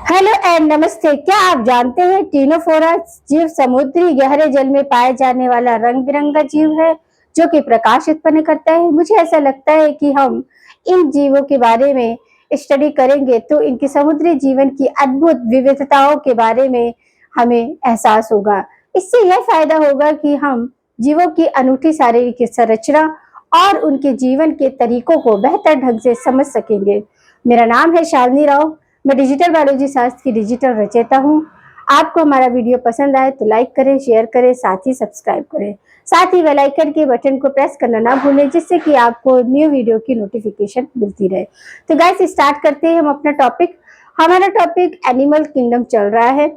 Hello and नमस्ते। क्या आप जानते हैं टीनोफोरा जीव समुद्री गहरे जल में पाए जाने वाला रंग बिरंगा जीव है जो कि प्रकाश उत्पन्न करता है। मुझे ऐसा लगता है कि हम इन जीवों के बारे में स्टडी करेंगे तो इनके समुद्री जीवन की अद्भुत विविधताओं के बारे में हमें एहसास होगा। इससे यह फायदा होगा कि हम जीवों की अनूठी शारीरिक संरचना और उनके जीवन के तरीकों को बेहतर ढंग से समझ सकेंगे। मेरा नाम है शालिनी राव। मैं डिजिटल बायोलॉजी शास्त्र की डिजिटल रचयिता हूँ। आपको हमारा वीडियो पसंद आए तो लाइक करें, शेयर करें, साथ ही सब्सक्राइब करें। साथ ही बेल आइकन के बटन को प्रेस करना ना भूलें जिससे कि आपको न्यू वीडियो की नोटिफिकेशन मिलती रहे। तो गाइस स्टार्ट करते हैं हम अपना टॉपिक। हमारा टॉपिक एनिमल किंगडम चल रहा है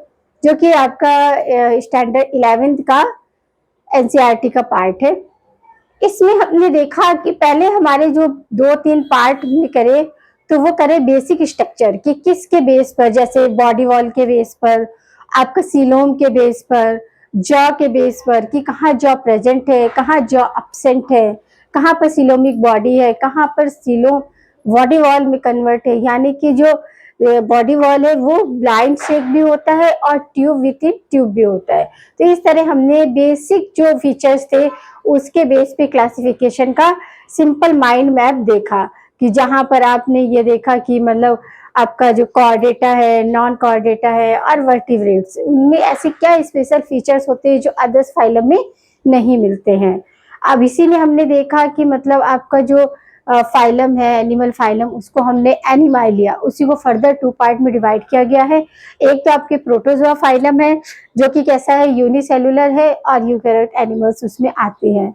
जो कि आपका स्टैंडर्ड 11th का एनसीईआरटी का पार्ट है। इसमें हमने देखा कि पहले हमारे जो 2-3 पार्ट में करे तो वो करे बेसिक स्ट्रक्चर कि किसके बेस पर, जैसे बॉडी वॉल के बेस पर, आपका सीलोम के बेस पर, जॉ के बेस पर कि कहाँ जॉ प्रेजेंट है, कहाँ जॉ एब्सेंट है, कहाँ पर सीलोमिक बॉडी है, कहाँ पर सीलोम बॉडी वॉल में कन्वर्ट है। यानी कि जो बॉडी वॉल है वो ब्लाइंड शेप भी होता है और ट्यूब विद इन ट्यूब भी होता है। तो इस तरह हमने बेसिक जो फीचर्स थे उसके बेस पे क्लासिफिकेशन का सिंपल माइंड मैप देखा कि जहां पर आपने ये देखा कि मतलब आपका जो कॉर्डेटा है, नॉन कॉर्डेटा है और वर्टिब्रेट्स, उनमें ऐसे क्या स्पेशल फीचर्स होते हैं जो अदर्स फाइलम में नहीं मिलते हैं। अब इसी में हमने देखा कि मतलब आपका जो फाइलम है, एनिमल फाइलम, उसको हमने एनिमाइलिया, उसी को फर्दर 2 पार्ट में डिवाइड किया गया है। एक तो आपके प्रोटोजोआ फाइलम है जो कि कैसा है, यूनिसेलुलर है और यूकैरियोट एनिमल्स उसमें आते हैं।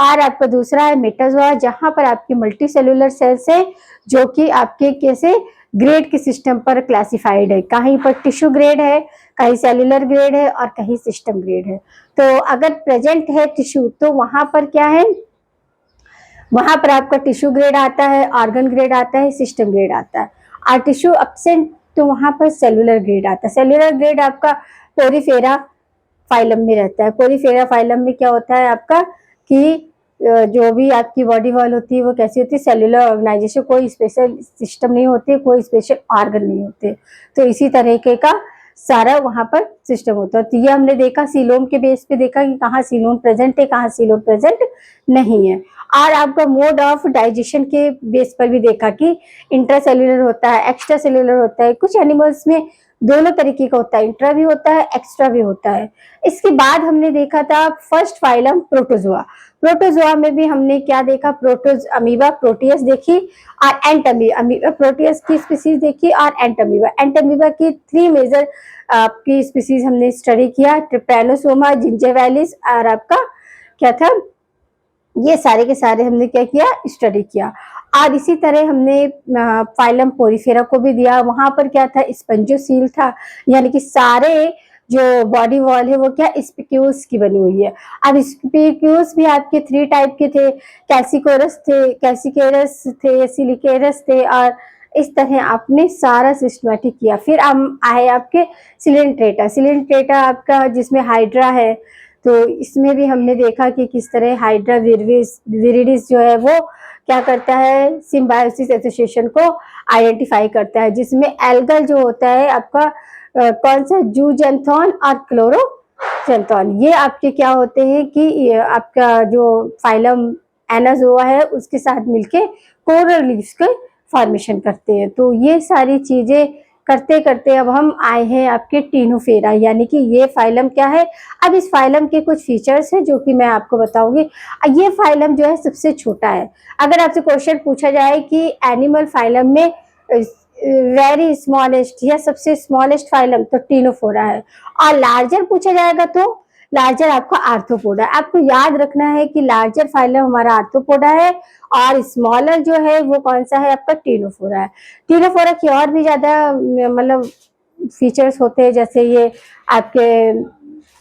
और आपका दूसरा है मेटाजोआ जहां पर आपके मल्टी सेलुलर सेल्स है जो कि आपके कैसे ग्रेड के सिस्टम पर क्लासिफाइड है। कहीं पर टिश्यू ग्रेड है, कहीं सेलुलर ग्रेड है और कहीं सिस्टम ग्रेड है। तो अगर प्रेजेंट है टिश्यू तो वहां पर क्या है, वहां पर आपका टिश्यू ग्रेड आता है, ऑर्गन ग्रेड आता है, सिस्टम ग्रेड आता है। और टिश्यू एब्सेंट तो वहां पर सेलुलर ग्रेड आता है। सेलुलर ग्रेड आपका पोरीफेरा फाइलम में रहता है। पोरीफेरा फाइलम में क्या होता है आपका कि जो भी आपकी बॉडी वॉल होती है वो कैसी होती है, सेलुलर ऑर्गेनाइजेशन, कोई स्पेशल सिस्टम नहीं होती, कोई स्पेशल ऑर्गन नहीं होते। तो इसी तरीके का सारा वहां पर सिस्टम होता है। तो ये हमने देखा सीलोम के बेस पे देखा कि कहाँ सीलोम प्रेजेंट है, कहाँ सीलोम प्रेजेंट नहीं है। और आपका मोड ऑफ डाइजेशन के बेस पर भी देखा कि इंट्रासेल्युलर होता है, एक्स्ट्रा सेल्युलर होता है। कुछ एनिमल्स में दोनों तरीके का होता है, इंट्रा भी होता है, एक्स्ट्रा भी होता है। इसके बाद हमने देखा था फर्स्ट फाइलम प्रोटोजोआ। प्रोटोजोआ में भी हमने क्या देखा, प्रोटोज अमीबा प्रोटियस देखी और एंटअमीबा प्रोटियस की स्पीसीज देखी और एंटअमीबा की 3 मेजर आपकी स्पीसीज हमने स्टडी किया, ट्रिपैनोसोमा, जिंजिवालिस और आपका क्या था, ये सारे के सारे हमने क्या किया, स्टडी किया। और इसी तरह हमने फाइलम पोरीफेरा को भी दिया। वहां पर क्या था, स्पंजोसील था, यानी कि सारे जो बॉडी वॉल है वो क्या स्पिक्यूल्स की बनी हुई है। अब स्पिक्यूल्स भी आपके 3 टाइप के थे, कैसिकेरस थे, सिलिकेरस थे और इस तरह आपने सारा सिस्टमेटिक किया। फिर हम आए आपके सिलेंट्रेटा आपका जिसमें हाइड्रा है। तो इसमें भी हमने देखा कि किस तरह हाइड्रा विरिडिस जो है वो क्या करता है, सिम्बायोसिस एसोसिएशन को आइडेंटिफाई करता है, जिसमें एल्गल जो होता है आपका कौन सा, जूजेंथॉन और क्लोरोजेंथॉन, ये आपके क्या होते हैं कि ये आपका जो फाइलम एनाजोआ है उसके साथ मिलके कोरल लीव्स के फॉर्मेशन करते हैं। तो ये सारी चीजें करते करते अब हम आए हैं आपके टीनोफेरा, यानी कि ये फाइलम क्या है। अब इस फाइलम के कुछ फीचर्स हैं जो कि मैं आपको बताऊंगी। ये फाइलम जो है सबसे छोटा है। अगर आपसे क्वेश्चन पूछा जाए कि एनिमल फाइलम में वेरी स्मॉलेस्ट या सबसे स्मॉलेस्ट फाइलम तो टीनोफोरा है, और लार्जर पूछा जाएगा तो लार्जर आपका आर्थ्रोपोडा। आपको याद रखना है कि लार्जर फाइलम हमारा आर्थ्रोपोडा है और स्मॉलर जो है वो कौन सा है आपका, टीनोफोरा है। टीनोफोरा की और भी ज्यादा मतलब फीचर्स होते हैं, जैसे ये आपके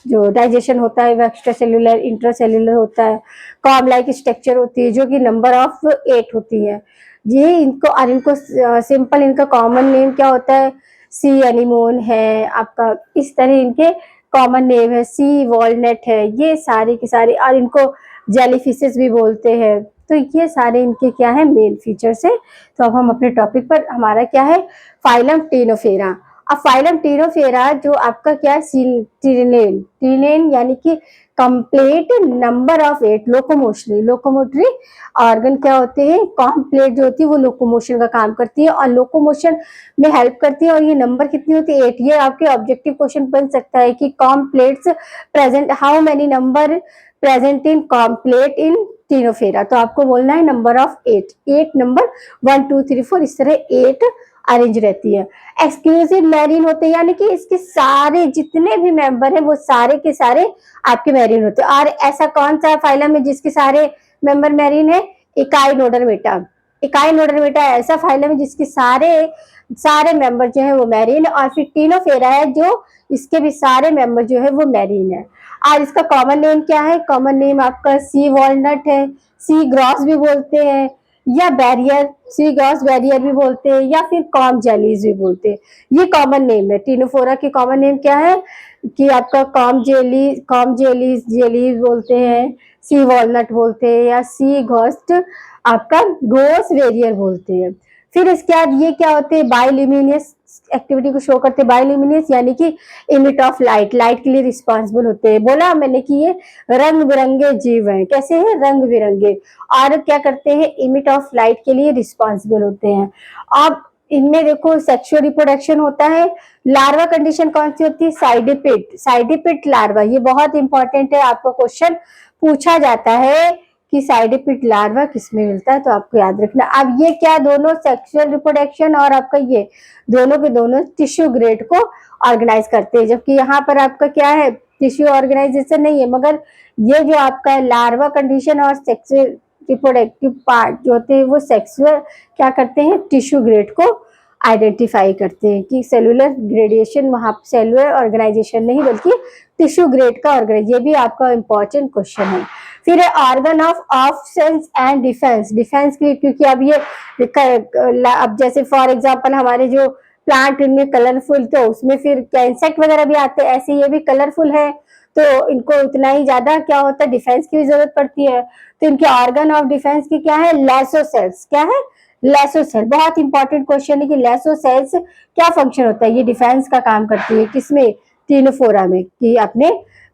जो डाइजेशन होता है वो एक्स्ट्रा सेल्यूलर इंट्रासेल्यूलर होता है, कॉर्म लाइक स्ट्रक्चर होती है जो कि नंबर ऑफ 8 होती है। ये इनको और इनको सिंपल इनका कॉमन नेम क्या होता है, सी एनिमोन है आपका, इस तरह इनके कॉमन नेम है, सी वॉलनट है, ये सारे के सारे। और इनको जेलीफिशेस भी बोलते हैं। तो ये सारे इनके क्या है, मेन फीचर्स है। तो अब हम अपने टॉपिक पर, हमारा क्या है फाइलम टीनोफेरा। अब फाइलम टीनोफेरा जो आपका क्या है, ट्रिनेन, ट्रिनेन यानी कि complete number of 8 locomotory organ क्या होते हैं, कॉम्प्लेट जो होती है वो लोकोमोशन का काम करती है और लोकोमोशन में हेल्प करती है। और ये नंबर कितनी होती है, 8। ये आपके ऑब्जेक्टिव क्वेश्चन बन सकता है कि comb plates present, how many number present in comb plate in Ctenophora, तो आपको बोलना है नंबर ऑफ 8, 8 नंबर 1 2 3 4 इस तरह 8 अरेंज रहती है। एक्सक्लूसिव मैरिन होते हैं, यानी कि इसके सारे जितने भी मेंबर हैं वो सारे के सारे आपके मैरिन होते हैं। और ऐसा कौन सा फाइलम है जिसके सारे मेंबर मैरिन है, इकाइनोडर्मेटा। इकाइनोडर्मेटा ऐसा फाइलम है जिसके सारे मेंबर जो है वो मैरिन। और फिर टीनोफेरा है जो इसके भी सारे मेंबर जो है वो मैरिन है। और इसका कॉमन नेम क्या है, कॉमन नेम आपका सी वॉलनट है, सी ग्रॉस भी बोलते हैं, या बैरियर, सी ग्रॉस बैरियर भी बोलते हैं, या फिर कॉम जेलीज भी बोलते हैं। ये कॉमन नेम है टीनोफोरा की। कॉमन नेम क्या है कि आपका कॉम जेलीज बोलते हैं, सी वॉलनट बोलते हैं, या सी घोस्ट आपका घोस वेरियर बोलते हैं। फिर इसके बाद ये क्या होते हैं, बायोल्यूमिनियस एक्टिविटी को शो करते हैं। बायोल्यूमिनियस यानी कि इमिट ऑफ लाइट, लाइट के लिए रिस्पॉन्सिबल होते हैं। बोला मैंने कि ये रंग बिरंगे जीव हैं, कैसे हैं, रंग बिरंगे, और क्या करते हैं, इमिट ऑफ लाइट के लिए रिस्पॉन्सिबल होते हैं। अब इनमें देखो सेक्सुअल रिप्रोडक्शन होता है। लार्वा कंडीशन कौन सी होती है, साइडिपिट लार्वा, ये बहुत इंपॉर्टेंट है, आपको क्वेश्चन पूछा जाता है कि साइडिपिट लार्वा किसमें मिलता है, तो आपको याद रखना। अब ये क्या, दोनों सेक्सुअल रिप्रोडक्शन और आपका ये दोनों के दोनों टिश्यू ग्रेड को ऑर्गेनाइज करते हैं, जबकि यहाँ पर आपका क्या है, टिश्यू ऑर्गेनाइजेशन नहीं है, मगर ये जो आपका लार्वा कंडीशन और सेक्सुअल रिप्रोडक्टिव पार्ट जो होते हैं वो सेक्सुअल क्या करते हैं, टिश्यू ग्रेड को आइडेंटिफाई करते हैं कि सेलुलर ग्रेडिएशन, वहां सेलुलर ऑर्गेनाइजेशन नहीं बल्कि टिश्यू ग्रेड का ऑर्गेनाइज। ये भी आपका इंपॉर्टेंट क्वेश्चन है। फिर है organ of offence and defence, defence के लिए, क्योंकि अब ये अब जैसे फॉर एग्जांपल हमारे जो प्लांट इनमें कलरफुल, तो उसमें फिर क्या इंसेक्ट वगैरह भी आते हैं, ऐसे ये भी कलरफुल है, तो इनको उतना ही ज्यादा क्या होता है, डिफेंस की भी जरूरत पड़ती है। तो इनके ऑर्गन ऑफ डिफेंस की क्या है, लेसोसेल्स, क्या है, लेसोसेल। बहुत इंपॉर्टेंट क्वेश्चन है कि लेसोसेल्स क्या फंक्शन होता है, ये डिफेंस का काम करती है किसमें, टीनोफोरा में, कि अपने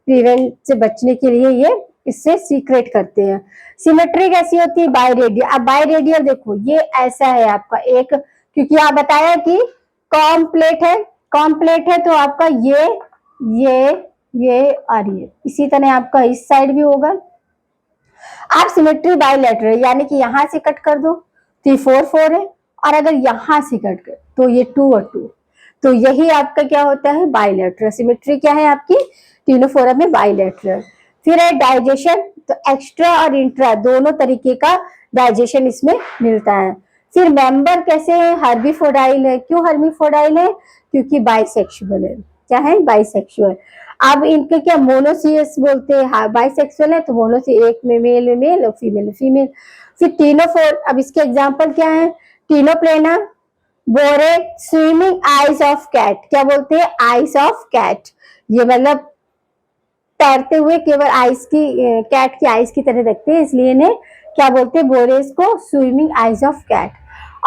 प्रिवेंट से बचने के लिए ये इससे सीक्रेट करते हैं। सिमेट्री कैसी होती है, बायरेडियल। अब बायरेडियल देखो ये ऐसा है आपका एक, क्योंकि आप बताया कि कॉम्प्लेट है तो आपका ये और ये इसी तरह आपका इस साइड भी होगा। आप सिमेट्री बायलैटरल यानी कि यहां से कट कर दो तो ये 4 4 है, और अगर यहां से कट कर तो ये 2 और 2, तो यही आपका क्या होता है, बायलैटरल सिमेट्री। क्या है आपकी टीनोफोरा में, बायलैटरल। फिर है डाइजेशन, तो एक्स्ट्रा और इंट्रा दोनों तरीके का डाइजेशन इसमें मिलता है। फिर मेंबर कैसे है, हर्बीफोडाइल है। क्यों हर्बीफोडाइल है, क्योंकि बाइसेक्सुअल है। क्या है, बाइसेक्सुअल। अब इनके क्या मोनोसियस बोलते हैं, हाँ बाइसेक्सुअल है तो मोनोसियस, एक में मेल और फीमेल। फिर टीनोफोर, अब इसके एग्जांपल क्या है, टीनोप्लेना, बोरे, स्विमिंग आइज ऑफ कैट। क्या बोलते हैं, आइज ऑफ कैट, ये मतलब तैरते हुए केवल आइस की, कैट की आइस की तरह दिखते हैं, इसलिए इन्हें क्या बोलते हैं, बोरेस को स्विमिंग आइज ऑफ कैट।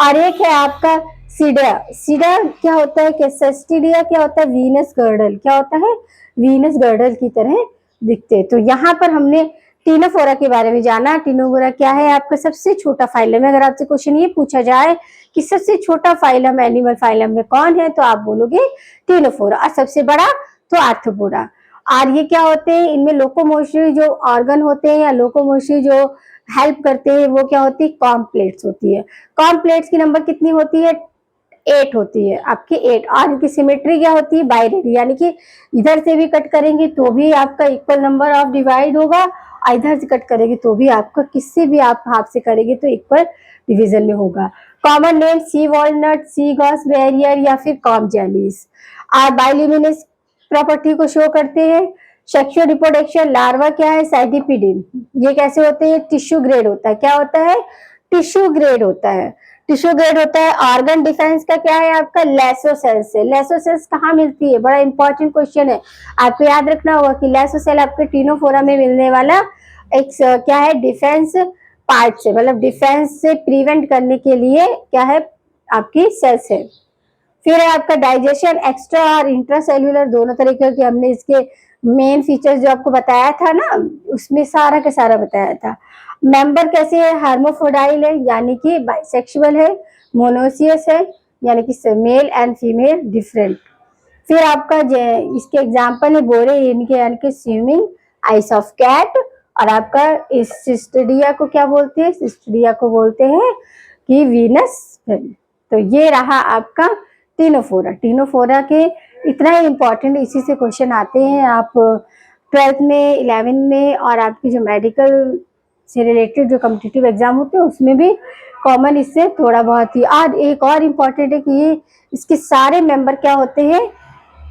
और एक है आपका सीडा, सीडा क्या होता है, सेस्टिडिया क्या होता है, वीनस गर्डल, क्या होता है, वीनस गर्डल की तरह दिखते हैं। तो यहाँ पर हमने टीनोफोरा के बारे में जाना। टीनोफोरा क्या है, आपका सबसे छोटा फाइलम है। अगर आपसे क्वेश्चन ये पूछा जाए कि सबसे छोटा फाइलम एनिमल फाइलम में कौन है, तो आप बोलोगे टीनोफोरा, और सबसे बड़ा तो आर्थ्रोपोडा। और ये क्या होते हैं, इनमें लोकोमोशनरी जो ऑर्गन होते हैं या लोकोमोशनरी जो हेल्प करते हैं वो क्या होती है, कॉम्प्लेट्स होती है। कॉम्प्लेट्स की नंबर कितनी होती है, 8 होती है आपकी 8। और इनकी सिमेट्री क्या होती है, बाइनरी, यानी कि इधर से भी कट करेंगे तो भी आपका इक्वल नंबर ऑफ डिवाइड होगा, और इधर से कट करेंगे तो भी आपका, किससे भी आप हाफ से करेंगे तो इक्वल डिवीजन में होगा। कॉमन नेम सी वॉलनट, सी गॉस बैरियर, या फिर कॉम जेलीज। और बायोल्यूमिनेस प्रॉपर्टी को शो करते हैं। सेक्सुअल रिप्रोडक्शन, लार्वा क्या है, साइडिपिडिन। ये कैसे होते हैं, टिश्यू ग्रेड होता है। क्या होता है, टिश्यू ग्रेड होता है, टिश्यू ग्रेड होता है। ऑर्गन डिफेंस का क्या है आपका, लेसोसेल्स है। लेसोसेल्स कहाँ मिलती है, बड़ा इंपॉर्टेंट क्वेश्चन है, आपको याद रखना होगा कि लेसोसेल आपके टीनोफोरा में मिलने वाला एक क्या है, डिफेंस पार्ट से, मतलब डिफेंस से प्रिवेंट करने के लिए क्या है आपकी सेल्स है। फिर है आपका डाइजेशन, एक्स्ट्रा और इंट्रा सेल्यूलर दोनों तरीके के हमने इसके मेन फीचर्स जो आपको बताया था ना, उसमें सारा का सारा बताया था। मेंबर कैसे है, हार्मोफोडाइल है यानी कि बाइसेक्सुअल है, मोनोसियस है यानी कि मेल एंड फीमेल डिफरेंट। फिर आपका इसके एग्जाम्पल है बोरे इनके यानी कि स्विमिंग, आइस ऑफ कैट, और आपका इस सिस्टडिया को क्या बोलते हैं, सिस्टडिया को बोलते हैं कि वीनस। तो ये रहा आपका टीनोफोरा। टीनोफोरा के इतना ही इम्पोर्टेंट, इसी से क्वेश्चन आते हैं आप 12th में, 11 में, और आपकी जो मेडिकल से रिलेटेड जो कॉम्पिटिटिव एग्जाम होते हैं उसमें भी कॉमन इससे थोड़ा बहुत ही। और एक और इम्पोर्टेंट है कि ये इसके सारे मेंबर क्या होते हैं,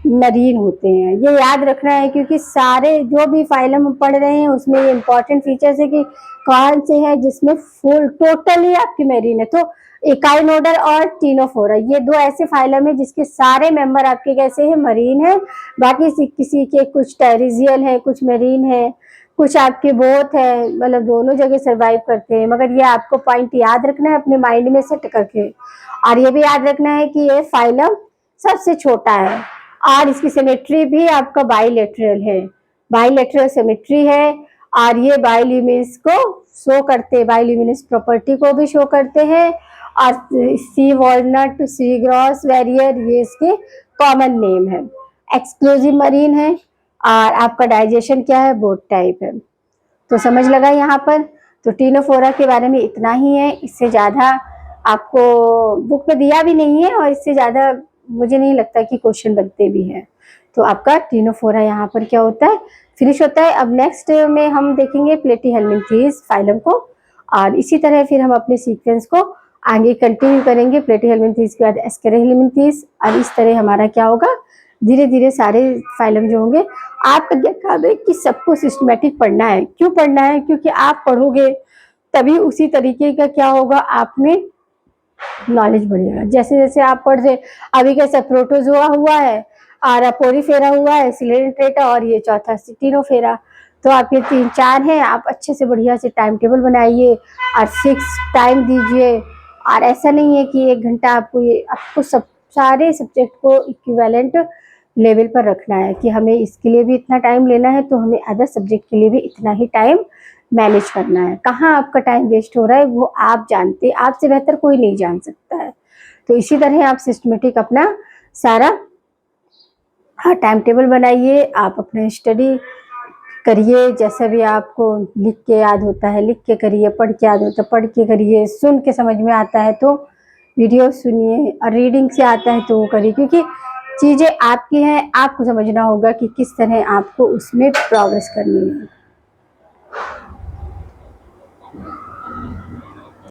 मरीन होते हैं। ये याद रखना है क्योंकि सारे जो भी फाइलम हम पढ़ रहे हैं उसमें ये इंपॉर्टेंट फीचर्स है कि कौन से है जिसमें फुल टोटली आपकी मरीन है। तो इकाइनोडर और टीनोफोरा ये दो ऐसे फाइलम है जिसके सारे मेंबर आपके कैसे हैं, मरीन है। बाकी किसी के कुछ टेरिजियल है, कुछ मरीन है, कुछ आपके बोथ है, मतलब दोनों जगह सरवाइव करते हैं। मगर ये आपको पॉइंट याद रखना है अपने माइंड में सेट करके। और ये भी याद रखना है कि ये फाइलम सबसे छोटा है और इसकी सिमेट्री भी आपका बाइलेटरल है, बाइलेटरल सिमेट्री है। और ये बायोल्यूमिनेंस को शो करते हैं, बायोल्यूमिनेंस प्रॉपर्टी को भी शो करते हैं। और सी वॉलनट, सी ग्रॉस वेरियर ये इसके कॉमन नेम है। एक्सक्लूसिव मरीन है और आपका डाइजेशन क्या है, बोथ टाइप है। तो समझ लगा यहाँ पर। तो टीनोफोरा के बारे में इतना ही है, इससे ज़्यादा आपको बुक में दिया भी नहीं है और इससे ज़्यादा मुझे नहीं लगता कि क्वेश्चन बनते भी हैं। तो आपका टीनोफोरा यहाँ पर क्या होता है, फिनिश होता है। अब नेक्स्ट में हम देखेंगे प्लेटीहेल्मिन्थेस फाइलम को, और इसी तरह फिर हम अपने सीक्वेंस को आगे कंटिन्यू करेंगे। प्लेटीहेल्मिन्थेस के बाद एस्केरोहेल्मिन्थेस, और इस तरह हमारा क्या होगा, धीरे धीरे सारे फाइलम जो होंगे। आपका क्या काम है कि सबको सिस्टमेटिक पढ़ना है। क्यों पढ़ना है, क्योंकि आप पढ़ोगे तभी उसी तरीके का क्या होगा, आप में नॉलेज बढ़ेगा। जैसे जैसे आप पढ़ रहे, अभी कैसे प्रोटोजोआ हुआ है और अपोरीफेरा हुआ है, सिलेंट्रेटा, और ये चौथा टीनोफेरा। तो आप ये 3-4 हैं, आप अच्छे से बढ़िया से टाइम टेबल बनाइए और फिक्स टाइम दीजिए। और ऐसा नहीं है कि 1 घंटा आपको सब सारे सब्जेक्ट को इक्विवेलेंट लेवल पर रखना है कि हमें इसके लिए भी इतना टाइम लेना है, तो हमें अदर सब्जेक्ट के लिए भी इतना ही टाइम मैनेज करना है। कहाँ आपका टाइम वेस्ट हो रहा है वो आप जानते हैं, आपसे बेहतर कोई नहीं जान सकता है। तो इसी तरह आप सिस्टमेटिक अपना सारा टाइम टेबल बनाइए, आप अपने स्टडी करिए। जैसा भी आपको लिख के याद होता है लिख के करिए, पढ़ के याद होता है पढ़ के करिए, सुन के समझ में आता है तो वीडियो सुनिए, और रीडिंग से आता है तो वो करिए। क्योंकि चीज़ें आपकी हैं, आपको समझना होगा कि किस तरह आपको उसमें प्रोग्रेस करनी है।